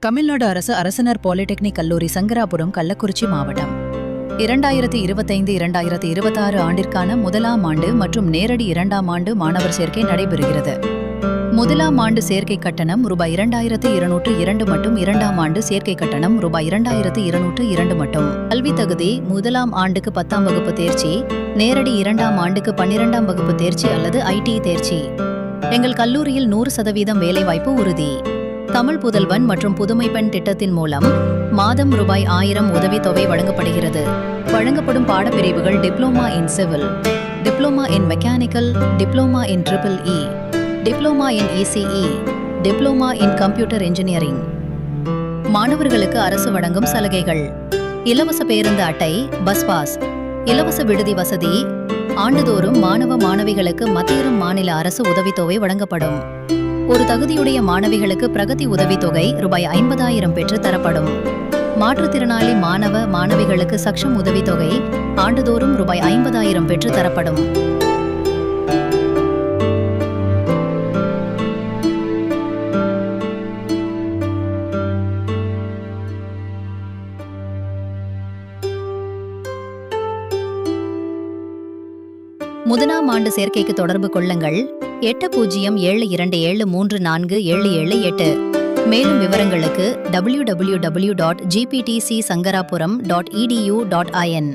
தமிழ்நாடு அரசு அரசினர் பாலிடெக்னிக் கல்லூரி சங்கராபுரம் கள்ளக்குறிச்சி மாவட்டம் 2025-2026 ஆண்டிற்கான முதலாம் ஆண்டு மற்றும் நேரடி இரண்டாம் ஆண்டு மாணவர் சேர்க்கை நடைபெறுகிறது. முதலாம் ஆண்டு சேர்க்கை கட்டணம் ரூபாய் 2202 மட்டும், இரண்டாம் ஆண்டு சேர்க்கை கட்டணம் ரூபாய் 2202 மட்டும். கல்வி தகுதி: முதலாம் ஆண்டுக்கு 10ஆம் வகுப்பு தேர்ச்சி, நேரடி இரண்டாம் ஆண்டுக்கு 12ஆம் வகுப்பு தேர்ச்சி அல்லது ஐடி தேர்ச்சி. எங்கள் கல்லூரியில் 100% வேலைவாய்ப்பு உறுதி. தமிழ் புதல்வன் மற்றும் புதுமை பெண் திட்டத்தின் மூலம் மாதம் ரூபாய் 1000 உதவித்தொகை வழங்கப்படுகிறது. வழங்கப்படும் பாடப்பிரிவுகள்: diploma in civil, diploma in mechanical, diploma in EEE, diploma in ECE, diploma in computer engineering. மாணவர்களுக்கு அரசு வழங்கும் சலுகைகள்: இலவச பேருந்து அட்டை, பஸ் பாஸ், இலவச விடுதி வசதி. ஆண்டுதோறும் மாணவ மாணவிகளுக்கு மத்திய மாநில அரசு உதவித்தொகை வழங்கப்படும். ஒரு தகுதியுடைய மாணவிகளுக்கு பிரகதி உதவித்தொகை ரூபாய் 50,000 பெற்று தரப்படும். மாற்றுத்திறனாளி மாணவ மாணவிகளுக்கு சக்ஷம் உதவித்தொகை ஆண்டுதோறும் ரூபாய் 50,000 பெற்று தரப்படும். முதலாம் ஆண்டு சேர்க்கைக்கு தொடர்பு கொள்ளுங்கள் 8072734778. மேலும் விவரங்களுக்கு www.gptcsangarapuram.edu.in